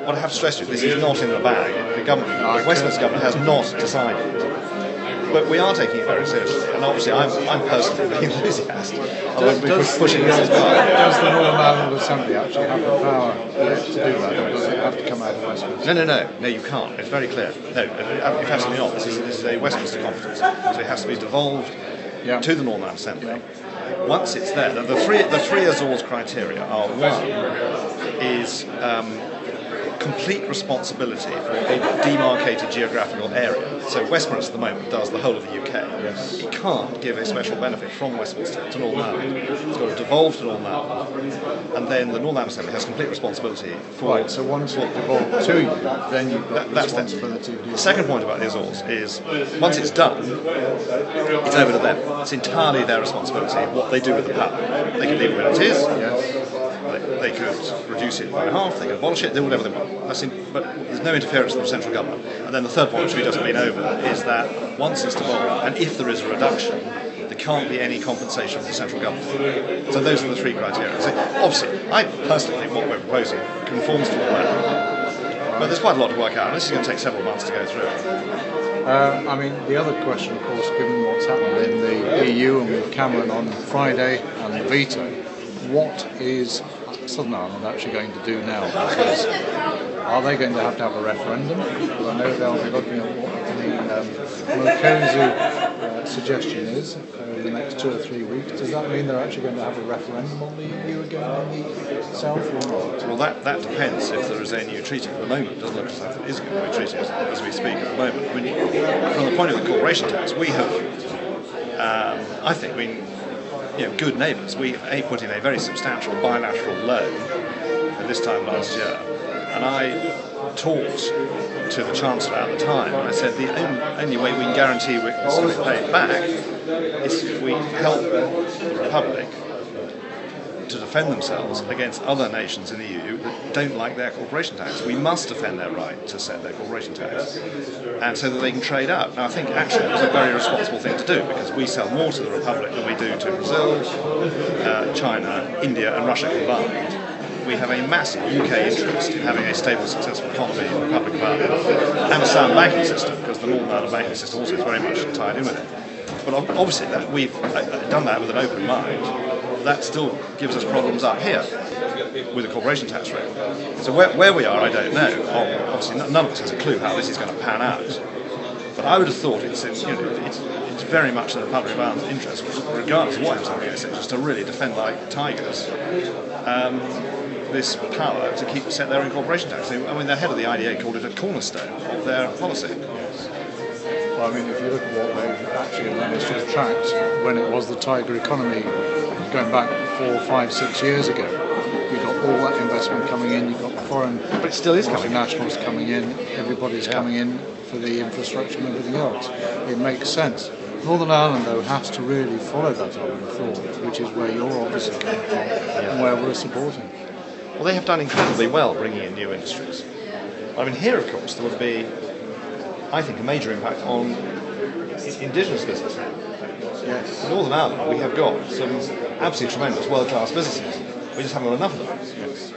what I have to stress to you, this is not in the bag. The government, the Westminster government has not decided. But we are taking it very seriously, and obviously I'm personally an enthusiast. I won't be pushing this as far. Does the Northern Ireland Assembly actually have the power to do that, or does it have to come out of Westminster? No, you can't. It's very clear. No, absolutely not. This is a Westminster competence, so it has to be devolved to the Northern Ireland Assembly. Once it's there, the three Azores criteria are: one is complete responsibility for a demarcated geographical area. So Westminster at the moment does the whole of the UK. Yes. It can't give a special benefit from Westminster to Northern Ireland. It's got to devolve to Northern Ireland, and then the Northern Ireland Assembly has complete responsibility for... Right, so once it devolves to you, then you've got responsibility to do that. The second point about the Azores is, once it's done, it's over to them. It's entirely their responsibility what they do with the power. They can leave it where it is. Yes. They could reduce it by half, they could abolish it, they do whatever they want. But there's no interference from the central government. And then the third point, which we just been over, is that once it's devolved, and if there is a reduction, there can't be any compensation from the central government. So those are the three criteria. So obviously, I personally think what we're proposing conforms to all that. But there's quite a lot to work out, and this is going to take several months to go through. I mean, the other question, of course, given what's happened in the EU and with Cameron on Friday and the veto, what is Southern Ireland actually going to do now? Because are they going to have a referendum? Because I know they'll be looking at what the Mercosi suggestion is over the next 2 or 3 weeks. Does that mean they're actually going to have a referendum on the EU again in the south or not? Well, that depends if there is a new treaty. At the moment, it doesn't look as if there is going to be a treaty as we speak at the moment. I mean, from the point of the corporation tax, we have, I think, good neighbours. We put in a very substantial bilateral loan at this time last year, and I talked to the Chancellor at the time, and I said the only way we can guarantee we can sort of pay it back is if we help the Republic to defend themselves against other nations in the EU that don't like their corporation tax. We must defend their right to set their corporation tax, and so that they can trade out. Now, I think actually it was a very responsible thing to do, because we sell more to the Republic than we do to Brazil, China, India and Russia combined. We have a massive UK interest in having a stable, successful economy in the Republic of Ireland and a sound banking system, because the Northern Ireland banking system also is very much tied in with it. But obviously that we've done that with an open mind. That still gives us problems up here with the corporation tax rate. So where we are, I don't know. Obviously, none of us has a clue how this is going to pan out. But I would have thought it's very much in the Republic of Ireland's interest, regardless of what happens on the US, just to really defend like tigers this power to set their own corporation tax. I mean, the head of the IDA called it a cornerstone of their policy. Well, I mean, if you look at what they've actually managed to attract when it was the tiger economy, going back 4, 5, 6 years ago, you've got all that investment coming in, you've got foreign but it still is multinationals coming in, everybody's coming in for the infrastructure and everything else. It makes sense. Northern Ireland, though, has to really follow that, I would have thought, which is where you're obviously coming from and where we're supporting. Well, they have done incredibly well bringing in new industries. I mean, here, of course, there would be, I think, a major impact on indigenous business. Yes. In Northern Ireland, we have got some absolutely tremendous world-class businesses. We just haven't got enough of them. Yes.